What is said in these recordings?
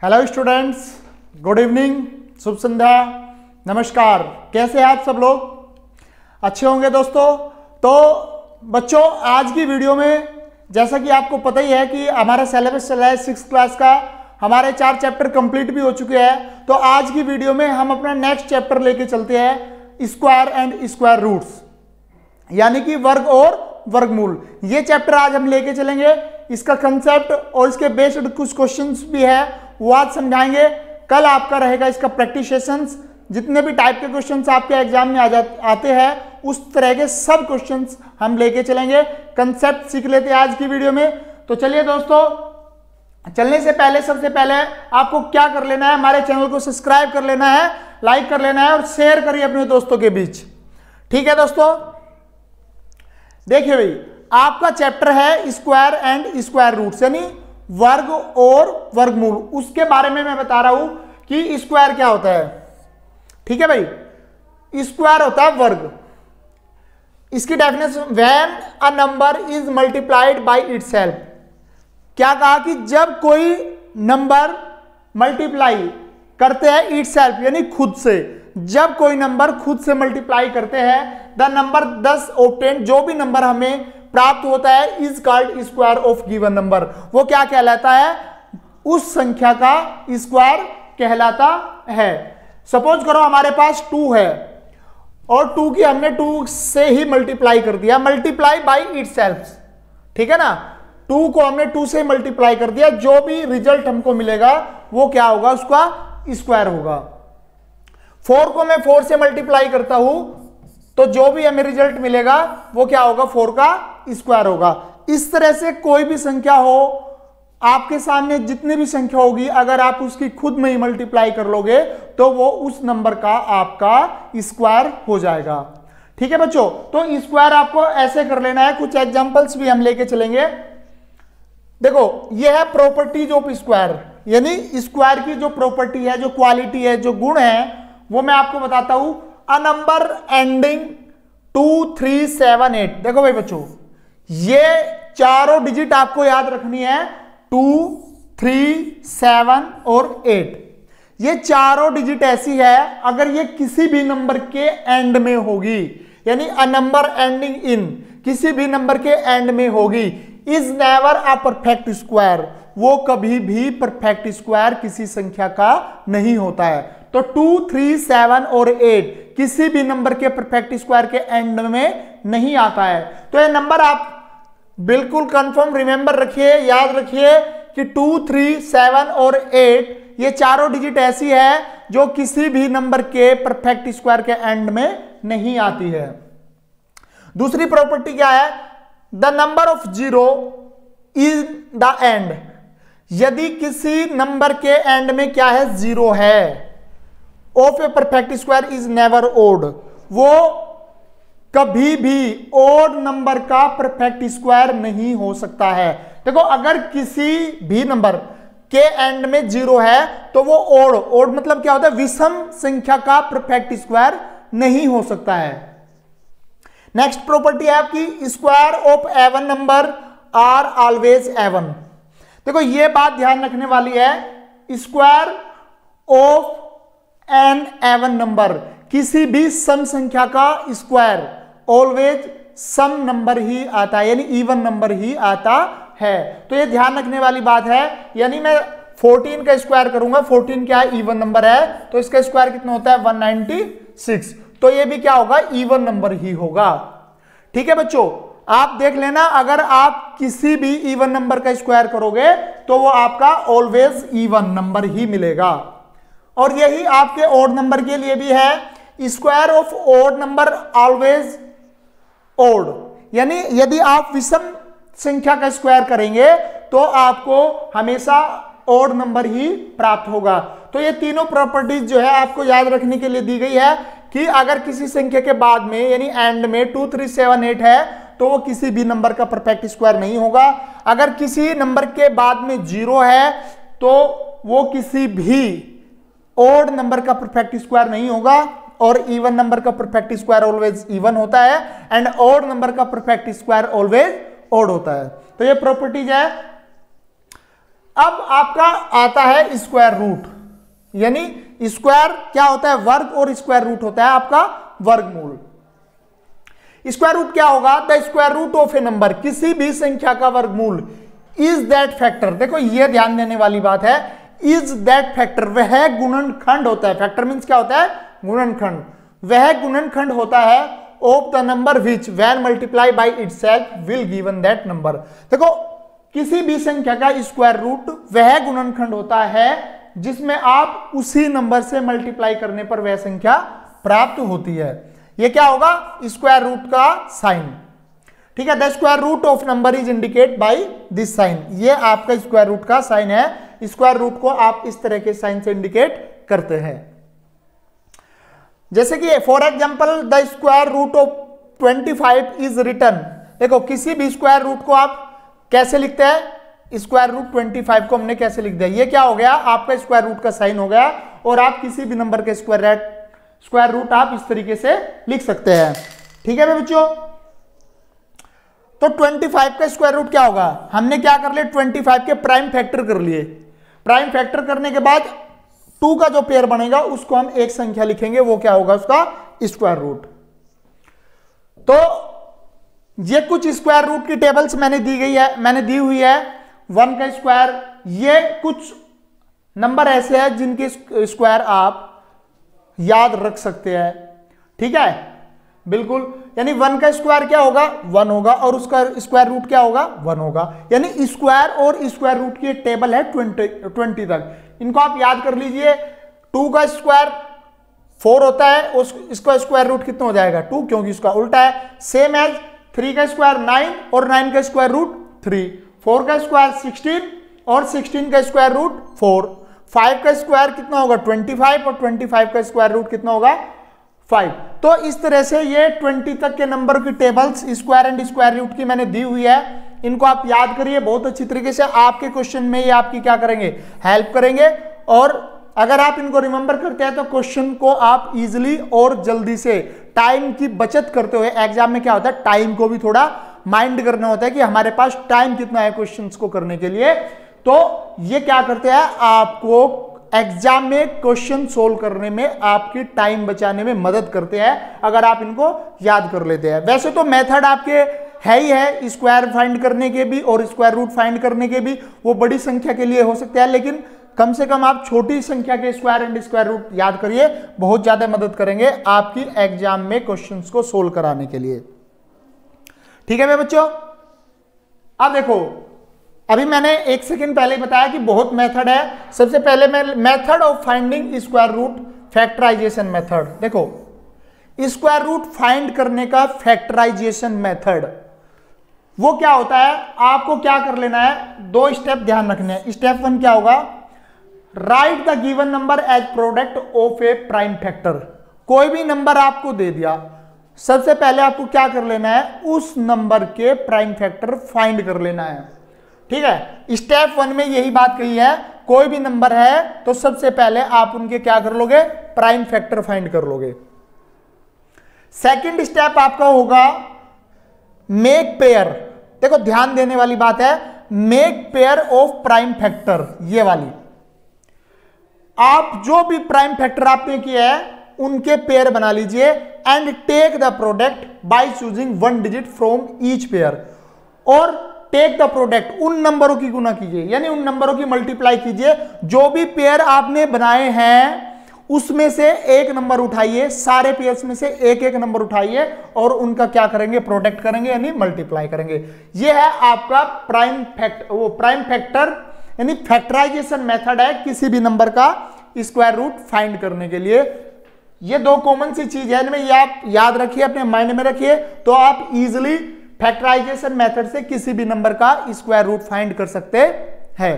Hello students, good evening, शुभ संध्या, नमस्कार। कैसे हैं आप सब लोग? अच्छे होंगे दोस्तों। तो बच्चों, आज की वीडियो में जैसा कि आपको पता ही है कि हमारा सिलेबस चल रहा है 6th क्लास का। हमारे 4 चैप्टर कंप्लीट भी हो चुके हैं। तो आज की वीडियो में हम अपना नेक्स्ट चैप्टर लेके चलते हैं, स्क्वायर एंड स्क्वायर रूट्स, यानी कि वर्ग और वर्गमूल। ये चैप्टर आज हम लेके चलेंगे। इसका कंसेप्ट और इसके बेस्ड कुछ क्वेश्चंस भी है, वो आज समझाएंगे। कल आपका रहेगा इसका प्रैक्टिस सेशंस। जितने भी टाइप के क्वेश्चंस आपके एग्जाम में आते हैं, उस तरह के सब क्वेश्चंस हम लेके चलेंगे। कंसेप्ट सीख लेते हैं आज की वीडियो में। तो चलिए दोस्तों, चलने से पहले सबसे पहले आपको क्या कर लेना है, हमारे चैनल को सब्सक्राइब कर लेना है, लाइक कर लेना है और शेयर करिए अपने दोस्तों के बीच। ठीक है दोस्तों, देखिए भाई, आपका चैप्टर है स्क्वायर एंड स्क्वायर रूट्स, यानी वर्ग और वर्गमूल। उसके बारे में मैं बता रहा हूं कि स्क्वायर क्या होता है। ठीक है भाई, स्क्वायर होता है वर्ग। इसकी definition, when a number is multiplied by itself. क्या कहा कि जब कोई नंबर मल्टीप्लाई करते हैं इटसेल्फ, यानी खुद से। जब कोई नंबर खुद से मल्टीप्लाई करते हैं, द नंबर 10 ऑब्टेन, जो भी नंबर हमें प्राप्त होता है, is called square of given number. वो क्या कहलाता है? उस संख्या का स्क्वायर कहलाता है। सपोज करो हमारे पास 2 है और 2 की हमने 2 से ही मल्टीप्लाई कर दिया, मल्टीप्लाई बाई इटसेल्फ। ठीक है ना, 2 को हमने 2 से मल्टीप्लाई कर दिया, जो भी रिजल्ट हमको मिलेगा वो क्या होगा? उसका स्क्वायर होगा। 4 को मैं 4 से मल्टीप्लाई करता हूं, तो जो भी हमें रिजल्ट मिलेगा वो क्या होगा? 4 का स्क्वायर होगा। इस तरह से कोई भी संख्या हो, आपके सामने जितनी भी संख्या होगी, अगर आप उसकी खुद में ही मल्टीप्लाई कर लोगे तो वो उस नंबर का आपका स्क्वायर हो जाएगा। ठीक है बच्चों, तो स्क्वायर आपको ऐसे कर लेना है। कुछ एग्जांपल्स भी हम लेके चलेंगे। देखो, ये है प्रॉपर्टीज ऑफ स्क्वायर, यानी स्क्वायर की जो प्रॉपर्टी है, जो क्वालिटी है, जो गुण है, वो मैं आपको बताता हूं। A number ending 2, 3, 7, 8। देखो भाई बच्चों, ये चारों डिजिट आपको याद रखनी है, 2, 3, 7 और 8। ये चारों डिजिट ऐसी है, अगर ये किसी भी नंबर के एंड में होगी, यानी अ नंबर एंडिंग इन, किसी भी नंबर के एंड में होगी, is never a perfect square. वो कभी भी परफेक्ट स्क्वायर किसी संख्या का नहीं होता है। तो 2, 3, 7 और 8 किसी भी नंबर के परफेक्ट स्क्वायर के एंड में नहीं आता है। तो ये नंबर आप बिल्कुल कंफर्म रिमेंबर रखिए, याद रखिए कि 2, 3, 7 और 8 ये चारों डिजिट ऐसी है जो किसी भी नंबर के परफेक्ट स्क्वायर के एंड में नहीं आती है। दूसरी प्रॉपर्टी क्या है? The number of 0 is the end. यदि किसी नंबर के एंड में क्या है? 0 है, of a perfect square is never odd. वो कभी भी ओड नंबर का परफेक्ट स्क्वायर नहीं हो सकता है। देखो, अगर किसी भी नंबर के एंड में 0 है तो वो ओड मतलब क्या होता है? विषम संख्या का परफेक्ट स्क्वायर नहीं हो सकता है। नेक्स्ट प्रॉपर्टी है आपकी, square of even number are always even. देखो, ये बात ध्यान रखने वाली है, square of an even number, किसी भी सम संख्या का स्क्वायर ऑलवेज सम नंबर ही आता है, यानी इवन नंबर ही आता है। तो ये ध्यान रखने वाली बात है। यानी मैं 14 का स्क्वायर करूंगा, 14 क्या है? इवन नंबर है, तो इसका स्क्वायर कितना होता है? 196। तो ये भी क्या होगा? इवन नंबर ही होगा। ठीक है बच्चों, आप देख लेना, अगर आप किसी भी इवन नंबर का स्क्वायर करोगे तो वो आपका ऑलवेज इवन नंबर ही मिलेगा। और यही आपके ऑड नंबर के लिए भी है, square of odd number always odd. यानी यदि आप विषम संख्या का स्क्वायर करेंगे तो आपको हमेशा ऑड नंबर ही प्राप्त होगा। तो ये तीनों प्रॉपर्टीज जो है आपको याद रखने के लिए दी गई है कि अगर किसी संख्या के बाद में, यानी एंड में 2, 3, 7, 8 है, तो वो किसी भी नंबर का परफेक्ट स्क्वायर नहीं होगा। अगर किसी नंबर के बाद में 0 है तो वो किसी भी ओड नंबर का परफेक्ट स्क्वायर नहीं होगा। और इवन नंबर का परफेक्ट स्क्वायर ऑलवेज इवन होता है, एंड ओड नंबर का परफेक्ट स्क्वायर ऑलवेज ओड होता है। तो ये प्रॉपर्टीज है। अब आपका आता है स्क्वायर रूट, यानी स्क्वायर क्या होता है, वर्ग, और स्क्वायर रूट होता है आपका वर्गमूल। स्क्वायर रूट क्या होगा, the square root of a number, किसी भी संख्या का वर्गमूल, इज दैट फैक्टर, देखो ये ध्यान देने वाली बात है, इज दैट फैक्टर, वह गुणनखंड होता है, फैक्टर मींस क्या होता है, गुणनखंड, वह गुणनखंड होता है of the number which when multiply by itself will given that number. देखो किसी भी संख्या का स्क्वायर रूट वह गुणनखंड होता है जिसमें आप उसी नंबर से मल्टीप्लाई करने पर वह संख्या प्राप्त होती है। यह क्या होगा, स्क्वायर रूट का साइन, ठीक है। The square root of number is indicate by this sign, ये आपका स्क्वायर रूट का साइन है। स्क्वायर रूट को आप इस तरह के साइन से इंडिकेट करते हैं, जैसे कि for example the square root of 25 is written. देखो किसी भी स्क्वायर रूट को आप कैसे लिखते हैं, स्क्वायर रूट 25 को हमने कैसे लिख दिया, ये क्या हो गया, आपका स्क्वायर रूट का साइन हो गया, और आप किसी भी नंबर के स्क्वायर रूट आप इस तरीके से लिख सकते हैं, ठीक है बच्चों। तो 25 का स्क्वायर रूट क्या होगा, हमने क्या कर लिया, 25 के प्राइम फैक्टर कर लिए, प्राइम फैक्टर करने के बाद 2 का जो पेयर बनेगा उसको हम एक संख्या लिखेंगे, वो क्या होगा, उसका स्क्वायर रूट। तो ये कुछ स्क्वायर रूट की टेबल्स मैंने दी हुई है, 1 का स्क्वायर, ये कुछ नंबर ऐसे हैं जिनके स्क्वायर आप याद रख सकते हैं, ठीक है, बिल्कुल। यानी 1 का स्क्वायर क्या होगा, 1 होगा, और उसका स्क्वायर रूट क्या होगा, 1 होगा। यानी स्क्वायर और स्क्वायर रूट की टेबल है 20 तक, इनको आप याद कर लीजिए। 2 का स्क्वायर 4 होता है, इसका स्क्वायर रूट कितना हो जाएगा, 2, क्योंकि इसका उल्टा है। सेम एज 3 का स्क्वायर 9 और 9 का स्क्वायर रूट 3, 4 का स्क्वायर 16 और 16 का स्क्वायर रूट 4, 5 का स्क्वायर कितना होगा, 25, और 25 का स्क्वायर रूट कितना होगा, 5। तो इस तरह से ये 20 तक के नंबर की tables square and square root की मैंने दी हुई है, इनको आप याद करिए बहुत अच्छी तरीके से, आपके क्वेश्चन में ये आपकी क्या करेंगे, हेल्प करेंगे। और अगर आप इनको रिमेंबर करते हैं तो क्वेश्चन को आप इजीली और जल्दी से, टाइम की बचत करते हुए, एग्जाम में क्या होता है, टाइम को भी थोड़ा माइंड करना होता है कि हमारे पास टाइम कितना है क्वेश्चंस को करने के लिए, तो ये क्या करते हैं, आपको एग्जाम में क्वेश्चन सोल्व करने में आपकी टाइम बचाने में मदद करते हैं, अगर आप इनको याद कर लेते हैं। वैसे तो मेथड आपके है ही है, स्क्वायर फाइंड करने के भी और स्क्वायर रूट फाइंड करने के भी, वो बड़ी संख्या के लिए हो सकते हैं, लेकिन कम से कम आप छोटी संख्या के स्क्वायर एंड स्क्वायर रूट याद करिए, बहुत ज्यादा मदद करेंगे आपकी एग्जाम में क्वेश्चंस को सोल्व कराने के लिए, ठीक है मेरे बच्चों। अब देखो, अभी मैंने 1 सेकंड पहले बताया कि बहुत मेथड है। सबसे पहले मैं method of finding square root, factorization method. देखो स्क्वायर रूट फाइंड करने का फैक्टराइजेशन मेथड वो क्या होता है, आपको क्या कर लेना है, 2 स्टेप ध्यान रखने हैं। स्टेप 1 क्या होगा, write the given number as product of a prime factor. कोई भी नंबर आपको दे दिया, सबसे पहले आपको क्या कर लेना है, उस नंबर के प्राइम फैक्टर फाइंड कर लेना है, ठीक है। स्टेप 1 में यही बात कही है, कोई भी नंबर है तो सबसे पहले आप उनके क्या कर लोगे, प्राइम फैक्टर फाइंड कर लोगे। सेकंड स्टेप आपका होगा मेक पेयर। देखो ध्यान देने वाली बात है, make pair of prime factor, ये वाली, आप जो भी प्राइम फैक्टर आपने किया है उनके पेयर बना लीजिए, and take the product by choosing 1 digit from each pair. और टेक द प्रोडक्ट, उन नंबरों की गुना कीजिए, यानी उन नंबरों की मल्टीप्लाई कीजिए, जो भी पेयर आपने बनाए हैं उसमें से एक नंबर उठाइए, सारे पेयर्स में से एक एक नंबर उठाइए और उनका क्या करेंगे, प्रोडक्ट करेंगे, यानी मल्टीप्लाई करेंगे। यह है आपका प्राइम फैक्टर यानी फैक्टराइजेशन मेथड है किसी भी नंबर का स्क्वायर रूट फाइंड करने के लिए। ये 2 कॉमन सी चीज है, इनमें ये आप याद रखिए, अपने माइंड में रखिए, तो आप इजीली फैक्टराइजेशन मेथड से किसी भी नंबर का स्क्वायर रूट फाइंड कर सकते हैं,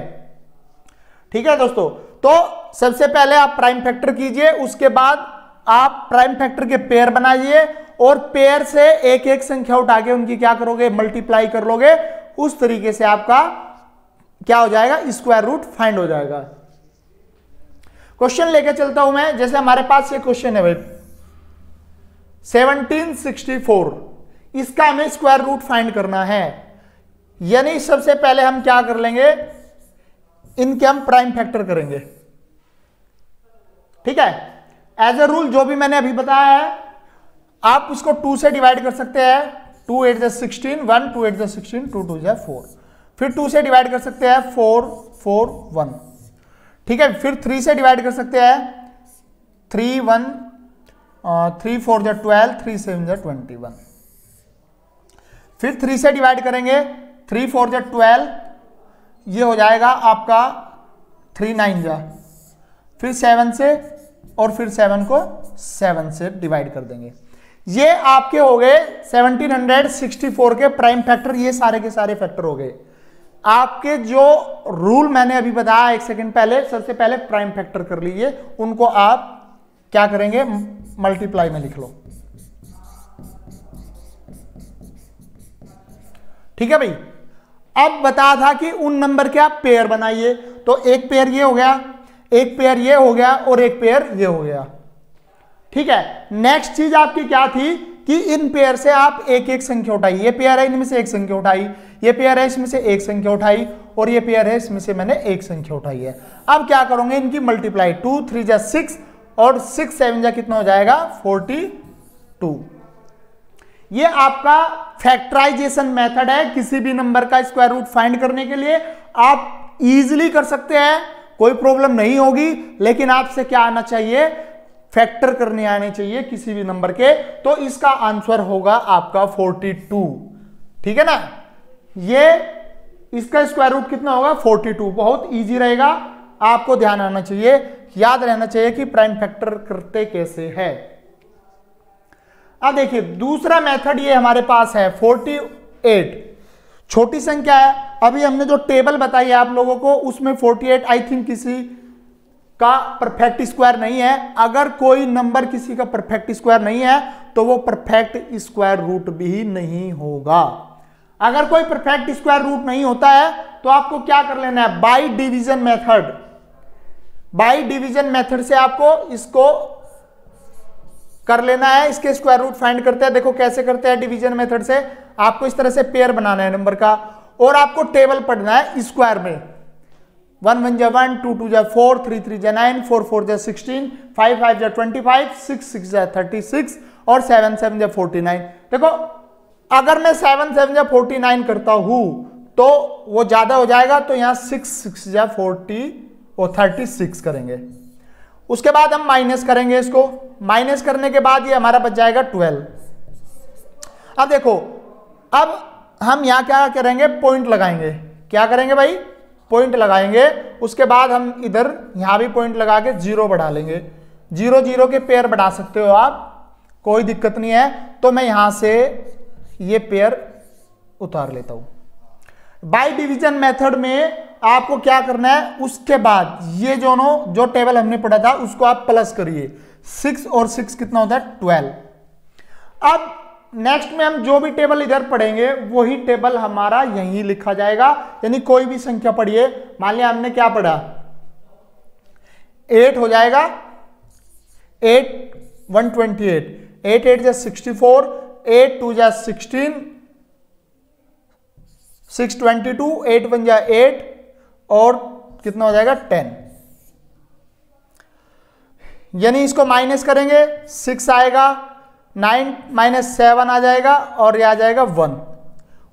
ठीक है दोस्तों। तो सबसे पहले आप प्राइम फैक्टर कीजिए, उसके बाद आप प्राइम फैक्टर के पेयर बनाइए और पेयर से एक एक संख्या उठा के उनकी क्या करोगे, मल्टीप्लाई कर लोगे, उस तरीके से आपका क्या हो जाएगा, स्क्वायर रूट फाइंड हो जाएगा। क्वेश्चन लेके चलता हूं मैं, जैसे हमारे पास ये क्वेश्चन है भाई 1764, इसका हमें स्क्वायर रूट फाइंड करना है। यानी सबसे पहले हम क्या कर लेंगे, इनके हम प्राइम फैक्टर करेंगे। ठीक है, एज ए रूल जो भी मैंने अभी बताया है आप उसको 2 से डिवाइड कर सकते हैं। 2 8 जा 16 1, 2 8 जा 16, 2 2 जा 4, फिर 2 से डिवाइड कर सकते हैं 4 4 1। ठीक है, फिर 3 से डिवाइड कर सकते हैं 3 1, 3 4 जा 12, 3 7 जा 21। फिर 3 से डिवाइड करेंगे 3 4 जा 12, ये हो जाएगा आपका 3 9 जा, फिर 7 से, और फिर 7 को 7 से डिवाइड कर देंगे। ये आपके हो गए 1764 के प्राइम फैक्टर। ये सारे के सारे फैक्टर हो गए आपके। जो रूल मैंने अभी बताया 1 सेकंड पहले, सबसे पहले प्राइम फैक्टर कर लीजिए, उनको आप क्या करेंगे, मल्टीप्लाई में लिख लो। ठीक है भाई, अब बता था कि उन नंबर के आप पेयर बनाइए, तो एक पेयर ये हो गया, एक पेयर ये हो गया, और एक पेयर ये हो गया। ठीक है, नेक्स्ट चीज आपकी क्या थी कि इन पेयर से आप एक एक संख्या उठाई। ये पेयर है, इनमें से एक संख्या उठाई, ये पेयर है, इसमें से एक संख्या उठाई, और ये पेयर है, इसमें से मैंने एक संख्या उठाई है। अब क्या करोगे, इनकी मल्टीप्लाई। 2 3 जा 6, और 6 7 जा कितना हो जाएगा, 42। ये आपका फैक्टराइजेशन मेथड है। किसी भी नंबर का स्क्वायर रूट फाइंड करने के लिए आप इजीली कर सकते हैं, कोई प्रॉब्लम नहीं होगी। लेकिन आपसे क्या आना चाहिए, फैक्टर करने आने चाहिए किसी भी नंबर के। तो इसका आंसर होगा आपका 42। ठीक है ना, ये इसका स्क्वायर रूट कितना होगा, 42। बहुत इजी रहेगा, आपको ध्यान आना चाहिए, याद रहना चाहिए कि प्राइम फैक्टर करते कैसे है। अब देखिए दूसरा मेथड ये हमारे पास है 48। छोटी संख्या है, अभी हमने जो टेबल बताई है आप लोगों को उसमें 48 आई थिंक किसी का परफेक्ट स्क्वायर नहीं है। अगर कोई नंबर किसी का परफेक्ट स्क्वायर नहीं है तो वो परफेक्ट स्क्वायर रूट भी नहीं होगा। अगर कोई परफेक्ट स्क्वायर रूट नहीं होता है तो आपको क्या कर लेना है, by division method. By division method से आपको इसको कर लेना है, इसके स्क्वायर रूट फाइंड करते हैं। देखो कैसे करते हैं डिवीजन मेथड से, आपको इस तरह से पेयर बनाना है नंबर का, और आपको टेबल पढ़ना है स्क्वायर में। 1 1 जा 1, 2 2 जा 4, 3 3 जा 9, 4 4 जा 16, 5 5 जा 25, 6 6 जा 36, और 7 7 जा 49। देखो अगर मैं 7 7 जा 49 करता हूं तो वो ज्यादा हो जाएगा, तो यहां 6 6 जा 40 और 36 करेंगे। उसके बाद हम माइनस करेंगे, इसको माइनस करने के बाद ये हमारा बच जाएगा 12। अब देखो, अब हम यहां क्या करेंगे, पॉइंट लगाएंगे। क्या करेंगे भाई, पॉइंट लगाएंगे। उसके बाद हम इधर यहां भी पॉइंट लगा के 0 बढ़ा लेंगे। 0 0 के पेयर बढ़ा सकते हो आप, कोई दिक्कत नहीं है। तो मैं यहां से ये पेयर उतार लेता हूं। बाय डिवीजन मेथड में आपको क्या करना है, उसके बाद ये दोनों जो टेबल हमने पढ़ा था उसको आप प्लस करिए। 6 और 6 कितना होता है, 12। अब नेक्स्ट में हम जो भी टेबल इधर पढ़ेंगे वही टेबल हमारा यहीं लिखा जाएगा। यानी कोई भी संख्या पढ़िए, मान लिया हमने क्या पढ़ा, 8 हो जाएगा, 8 128, 8 8 जा 64, 8 2 जा 16, 6 22, 8 1 जा 8, और कितना हो जाएगा 10। यानी इसको माइनस करेंगे, 6 आएगा, 9 माइनस 7 आ जाएगा, और ये आ जाएगा 1।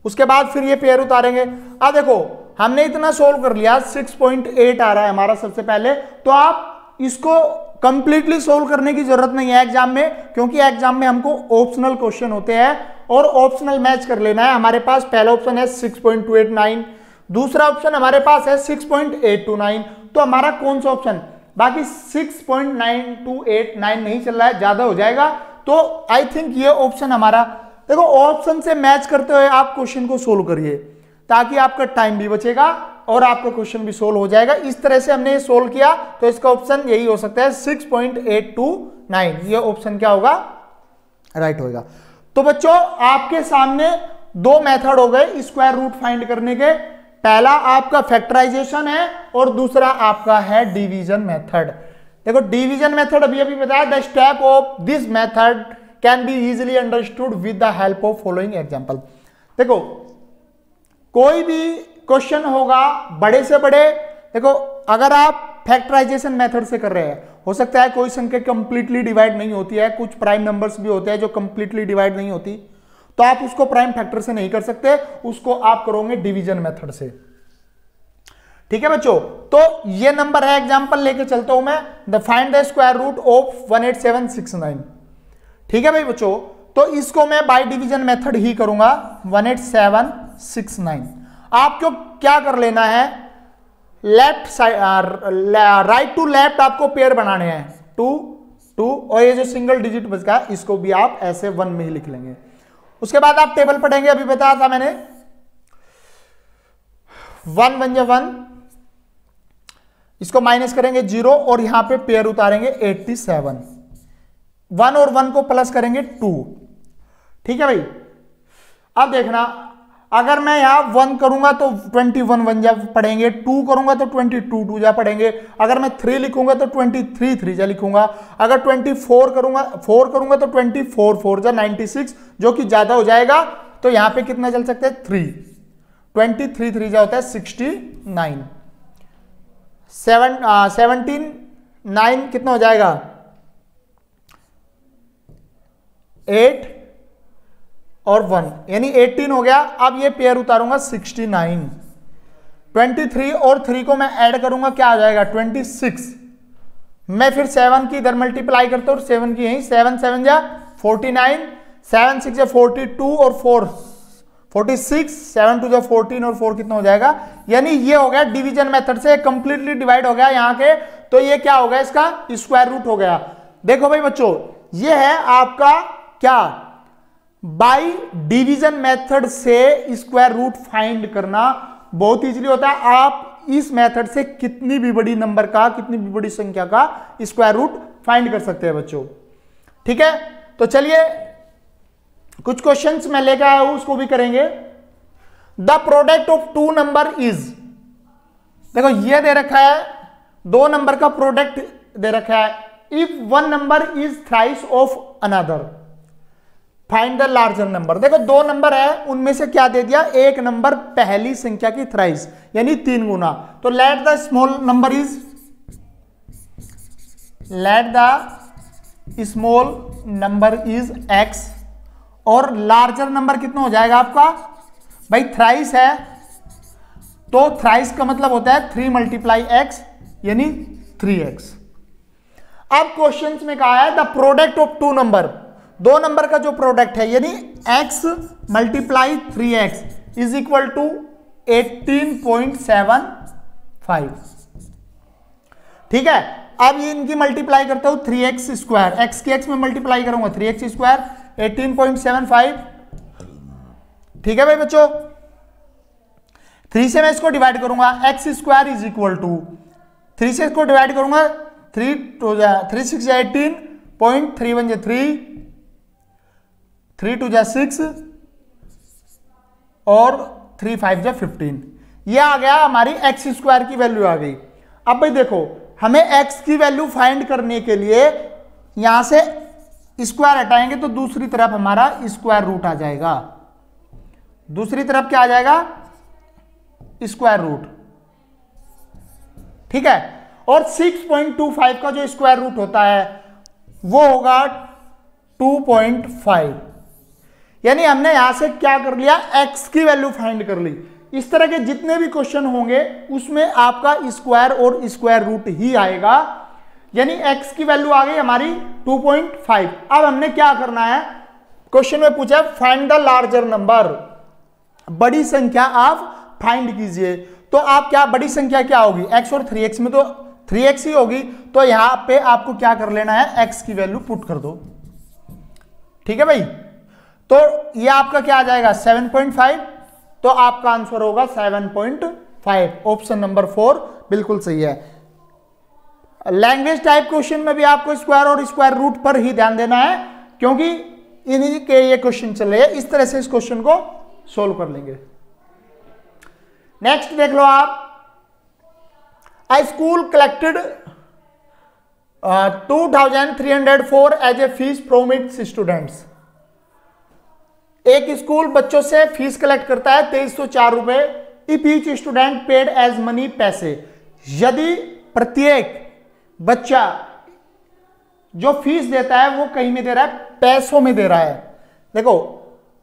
उसके बाद फिर ये पेयर उतारेंगे। अब देखो हमने इतना सोल्व कर लिया, 6.8 आ रहा है हमारा सबसे पहले। तो आप इसको कंप्लीटली सोल्व करने की जरूरत नहीं है एग्जाम में, क्योंकि एग्जाम में हमको ऑप्शनल क्वेश्चन होते हैं और ऑप्शनल मैच कर लेना है। हमारे पास पहला ऑप्शन है 6.289, दूसरा ऑप्शन हमारे पास है 6.829। तो हमारा कौन सा ऑप्शन, बाकी 6.9289 नहीं चल रहा है, ज्यादा हो जाएगा। तो आई थिंक ये ऑप्शन हमारा, देखो ऑप्शन से मैच करते हुए आप क्वेश्चन को सोल्व करिए, ताकि आपका टाइम भी बचेगा और आपका क्वेश्चन भी सोल्व हो जाएगा। इस तरह से हमने ये सोल्व किया, तो इसका ऑप्शन यही हो सकता है 6.829। ये ऑप्शन क्या होगा, राइट होगा। तो बच्चों आपके सामने दो मेथड हो गए स्क्वायर रूट फाइंड करने के। पहला आपका फैक्टराइजेशन है और दूसरा आपका है डिवीजन मेथड। देखो डिवीजन मेथड अभी अभी बताया, the step of this method can be easily understood with the help of following example. देखो कोई भी क्वेश्चन होगा, बड़े से बड़े देखो अगर आप फैक्टराइजेशन मेथड से कर रहे हैं, हो सकता है कोई संख्या कंप्लीटली डिवाइड नहीं होती है, कुछ प्राइम नंबर्स भी होते हैं जो कंप्लीटली डिवाइड नहीं होती, तो आप उसको प्राइम फैक्टर से नहीं कर सकते, उसको आप करोगे डिवीजन मेथड से। ठीक है बच्चों, तो ये नंबर है, एग्जांपल लेके चलता हूं मैं, the find the square root of 18769। ठीक है भाई बच्चों, तो इसको मैं बाय डिवीजन मेथड ही करूंगा, 18769। आपको क्या कर लेना है, left side right to left आपको पेयर बनाने हैं, 2 2, और ये जो सिंगल डिजिट बच गया इसको भी आप ऐसे 1 में ही लिख लेंगे। उसके बाद आप टेबल पढ़ेंगे, अभी बताया था मैंने, 1 1 जा 1, इसको माइनस करेंगे 0 और यहां पे पेयर उतारेंगे 87, 1 और 1 को प्लस करेंगे 2। ठीक है भाई, अब देखना, अगर मैं यहां 1 करूंगा तो 21 1 जा पढ़ेंगे, 2 करूंगा तो 22 2 जा पढ़ेंगे, अगर मैं 3 लिखूंगा तो 23 3 जा लिखूंगा, अगर 24 करूंगा 4 करूंगा तो 24 4 जा 96, जो कि ज्यादा हो जाएगा, तो यहां पे कितना चल सकता है 3, 23 3 जा होता है 69, 17 9 कितना हो जाएगा 8 और 1, यानी 18 हो गया। अब ये पेयर उतारूंगा 69, 23 और 3 को मैं ऐड करूंगा, क्या आ जाएगा 26। मैं फिर 7 की इधर मल्टीप्लाई करता हूं, 7 की यहीं, 7 7 जा 49, 7 6 जा 42 और 4 46, 7 2 जा 14 और 4 कितना हो जाएगा, यानी ये हो गया डिवीजन मेथड से कंप्लीटली डिवाइड हो गया यहाँ के, तो ये क्या हो गया, इसका स्क्वायर रूट हो गया। देखो भाई बच्चों, ये है आपका क्या, बाय डिवीजन मेथड से स्क्वायर रूट फाइंड करना बहुत इजीली होता है। आप इस मेथड से कितनी भी बड़ी नंबर का, कितनी भी बड़ी संख्या का स्क्वायर रूट फाइंड कर सकते हैं बच्चों। ठीक है, तो चलिए कुछ क्वेश्चंस मैं लेकर आया हूं, उसको भी करेंगे। The product of 2 number is, देखो ये दे रखा है, 2 नंबर का प्रोडक्ट दे रखा है, if 1 number is thrice of another find the larger number. देखो 2 नंबर है, उनमें से क्या दे दिया, एक नंबर पहली संख्या की थ्राइस यानी 3 गुना, तो let the small number is, let the small number is x, और लार्जर नंबर कितना हो जाएगा आपका, भाई थ्राइस है तो थ्राइस का मतलब होता है 3 × x यानी 3x। अब क्वेश्चंस में कहा है the product of 2 number, 2 number का जो प्रोडक्ट है यानी x × 3x is equal to 18.75। ठीक है, अब ये इनकी मल्टीप्लाई करता हूं 3x स्क्वायर, x की x में मल्टीप्लाई करूंगा 3x स्क्वायर 18.75। ठीक है भाई बच्चों, 3 से मैं इसको डिवाइड करूंगा, x square is equal to 3 से इसको डिवाइड करूंगा, 3 6 जा 18, 0.31 जा 3, 3 2 जा 6 और 3 5 जा 15। ये आ गया हमारी x स्क्वायर की वैल्यू आ गई। अब भाई देखो, हमें x की वैल्यू फाइंड करने के लिए यहां से स्क्वायर हटाएंगे तो दूसरी तरफ हमारा स्क्वायर रूट आ जाएगा, दूसरी तरफ क्या आ जाएगा, स्क्वायर रूट। ठीक है, और 6.25 का जो स्क्वायर रूट होता है वो होगा 2.5, यानी हमने यहां से क्या कर लिया, x की वैल्यू फाइंड कर ली। इस तरह के जितने भी क्वेश्चन होंगे उसमें आपका स्क्वायर और स्क्वायर रूट ही आएगा, यानी x की वैल्यू आ गई हमारी 2.5। अब हमने क्या करना है, क्वेश्चन में पूछा फाइंड द लार्जर नंबर, बड़ी संख्या आप फाइंड कीजिए, तो आप क्या, बड़ी संख्या क्या होगी, x और 3x में तो 3x ही होगी, तो यहां पे आपको क्या कर लेना है, x की वैल्यू पुट कर दो। ठीक है भाई, तो ये आपका क्या आ जाएगा 7.5, तो आपका आंसर होगा 7.5। ऑप्शन नंबर 4 बिल्कुल सही है। लैंग्वेज टाइप क्वेश्चन में भी आपको स्क्वायर और स्क्वायर रूट पर ही ध्यान देना है, क्योंकि इन्हीं के ये क्वेश्चन चल रहे हैं, इस तरह से इस क्वेश्चन को सोल्व कर लेंगे। नेक्स्ट देख लो आप, a school collected 2,304 as a fee from its students. एक स्कूल बच्चों से फीस कलेक्ट करता है 2304 रुपए। If each student paid as money, पैसे, यदि प्रत्येक बच्चा जो फीस देता है वो कहीं में दे रहा है, पैसों में दे रहा है, देखो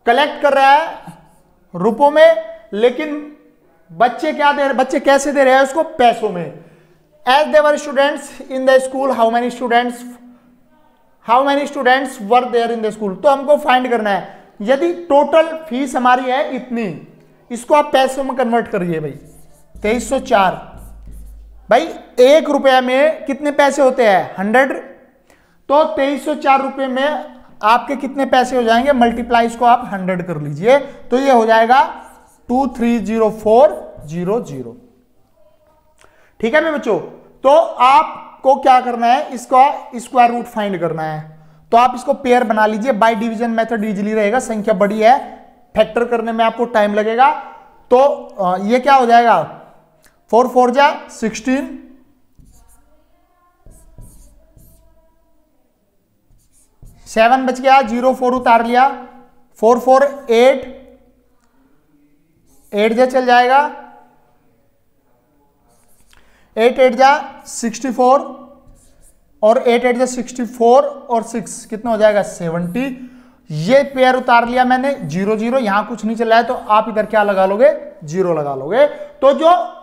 कलेक्ट कर रहा है रुपयों में, लेकिन बच्चे क्या दे रहे, बच्चे कैसे दे रहे हैं उसको, पैसों में। As there were students in the school, how many students were there in the school. तो हमको फाइंड करना है, यदि टोटल फीस हमारी है इतनी, इसको आप पैसों में कन्वर्ट करिए भाई, 2304। भाई 1 रुपया में कितने पैसे होते हैं, 100। तो 2304 रुपये में आपके कितने पैसे हो जाएंगे, मल्टीप्लाई इसको आप 100 कर लीजिए, तो ये हो जाएगा 230400। ठीक है मेरे बच्चों, तो आपको क्या करना है, इसका स्क्वायर रूट फाइंड करना है। तो आप इसको पेयर बना लीजिए, बाय डिवीजन मेथड इजीली रहेगा, संख्या बड़ी है, फैक्टर करने में आपको टाइम लगेगा। तो ये क्या हो जाएगा, 4 4 जा 16, 7 बच गया, 0 4 उतार लिया, 4 4 8, 8 जा चल जाएगा, 8 8 जा 64, और 8 8 जा 64 और 6 कितना हो जाएगा, 70। ये पेयर उतार लिया मैंने, 0 0, यहां कुछ नहीं चल रहा है, तो आप इधर क्या लगा लोगे, 0 लगा लोगे। तो जो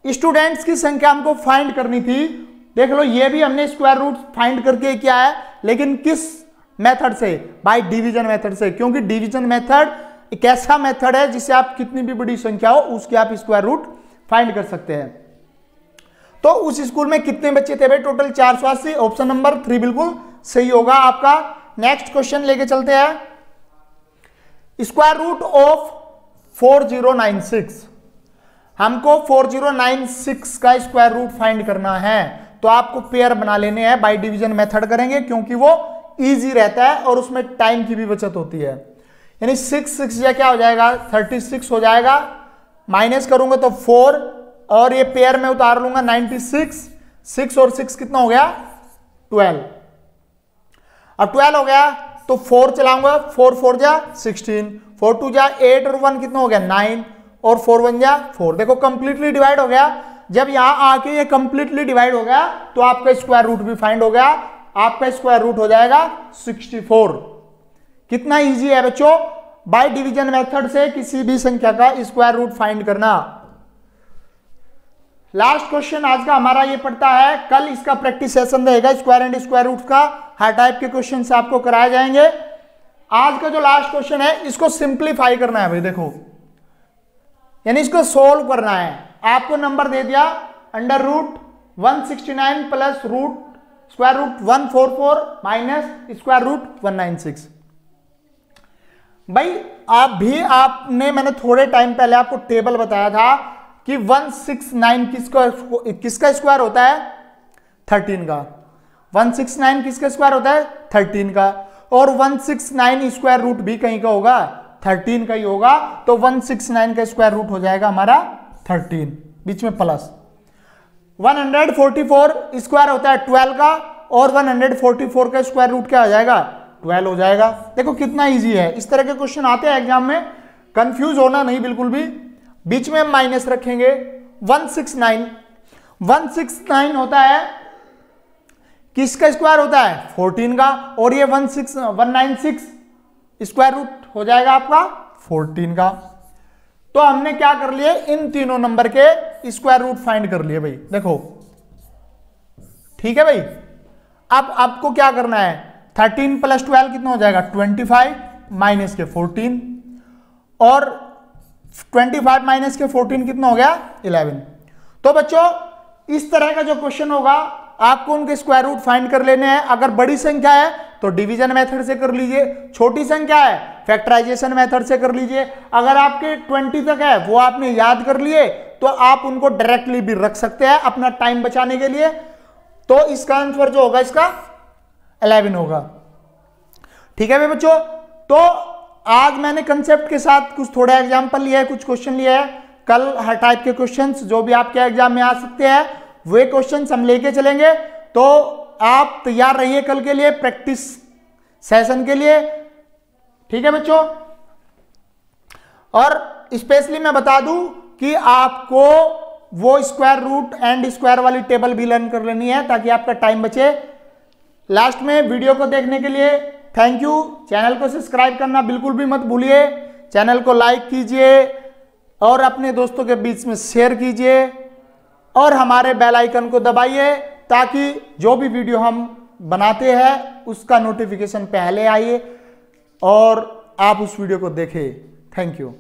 स्टूडेंट्स की संख्या हमको फाइंड करनी थी, देख लो ये भी हमने स्क्वायर रूट फाइंड करके किया है, लेकिन किस मेथड से, बाय डिवीजन मेथड से, क्योंकि डिवीजन मेथड एक ऐसा मेथड है जिससे आप कितनी भी बड़ी संख्या हो उसके आप स्क्वायर रूट फाइंड कर सकते हैं। तो उस स्कूल में कितने बच्चे थे भाई, टोटल 480, ऑप्शन नंबर 3 बिल्कुल सही होगा आपका। नेक्स्ट क्वेश्चन लेके चलते हैं, स्क्वायर रूट ऑफ 4096। हमको 4096 का स्क्वायर रूट फाइंड करना है, तो आपको पेयर बना लेने हैं, बाय डिवीजन मेथड करेंगे क्योंकि वो इजी रहता है और उसमें टाइम की भी बचत होती है। यानी 6 6 या क्या हो जाएगा, 36 हो जाएगा, माइनस करूंगा तो 4, और ये पेयर में उतार लूंगा 96, 6 और 6 कितना हो गया, 12। अब 12 हो गया तो 4 चलाऊंगा, 4 4 जा 16, 4 2 जा 8 और 1 कितना हो गया, 9, और 4 1 जा 4। देखो कंप्लीटली डिवाइड हो गया। जब यहां आके ये कंप्लीटली डिवाइड हो गया तो आपका स्क्वायर रूट भी फाइंड हो गया, आपका स्क्वायर रूट हो जाएगा 64। कितना इजी है बच्चों, बाय डिवीजन मेथड से किसी भी संख्या का स्क्वायर रूट फाइंड करना। लास्ट क्वेश्चन आज का हमारा ये पड़ता है, कल इसका प्रैक्टिस सेशन रहेगा, स्क्वायर एंड स्क्वायर रूट का हर टाइप के क्वेश्चन से आपको कराए जाएंगे। आज का जो लास्ट क्वेश्चन है इसको सिंप्लीफाई करना है भाई, देखो यानी इसको सोल्व करना है। आपको नंबर दे दिया under root 169 plus root square root 144 minus square root 196। भाई आपने मैंने थोड़े टाइम पहले आपको टेबल बताया था कि 169 किसका स्क्वायर होता है, 13 का। 169 किसका स्क्वायर होता है, 13 का, और 169 स्क्वायर रूट भी कहीं का होगा, 13 का ही होगा। तो 169 का स्क्वायर रूट हो जाएगा हमारा 13, बीच में प्लस। 144 स्क्वायर होता है 12 का, और 144 का स्क्वायर रूट क्या हो जाएगा, 12 हो जाएगा। देखो कितना इजी है, इस तरह के क्वेश्चन आते हैं एग्जाम में, कंफ्यूज होना नहीं बिल्कुल भी। बीच में माइनस रखेंगे, 169 होता है किसका स्क्वायर होता है, 14 का, और ये 196 स्क्वायर रूट हो जाएगा आपका 14 का। तो हमने क्या कर लिए, इन तीनों नंबर के स्क्वायर रूट फाइंड कर लिए भाई, देखो ठीक है भाई। अब आपको क्या करना है, 13 प्लस 12 कितना हो जाएगा, 25 माइनस के 14, और 25 माइनस के 14 कितना हो गया, 11। तो बच्चों इस तरह का जो क्वेश्चन होगा आपको उनके स्क्वायर रूट फाइंड कर लेने हैं। अगर बड़ी संख्या है तो डिवीजन मेथड से कर लीजिए, छोटी संख्या है फैक्टराइजेशन मेथड से कर लीजिए। अगर आपके 20 तक है वो आपने याद कर लिए तो आप उनको डायरेक्टली भी रख सकते हैं अपना टाइम बचाने के लिए। तो इसका आंसर जो होगा इसका 11 होगा। ठीक है बच्चों, तो आज मैंने कंसेप्ट के साथ कुछ थोड़ा एग्जाम्पल लिया है, कुछ क्वेश्चन लिया है। कल हर टाइप के क्वेश्चंस जो भी आपके एग्जाम में आ सकते हैं वे क्वेश्चंस हम लेके चलेंगे। तो आप तैयार रहिए कल के लिए, प्रैक्टिस सेशन के लिए। ठीक है बच्चों, और स्पेशली मैं बता दूं कि आपको वो स्क्वायर रूट एंड स्क्वायर वाली टेबल भी लर्न कर लेनी है ताकि आपका टाइम बचे। लास्ट में वीडियो को देखने के लिए थैंक यू। चैनल को सब्सक्राइब करना बिल्कुल भी मत भूलिए, चैनल को लाइक कीजिए और अपने दोस्तों के बीच में शेयर कीजिए और हमारे बेल आइकन को दबाइए ताकि जो भी वीडियो हम बनाते हैं उसका नोटिफिकेशन पहले आए और आप उस वीडियो को देखें। Thank you.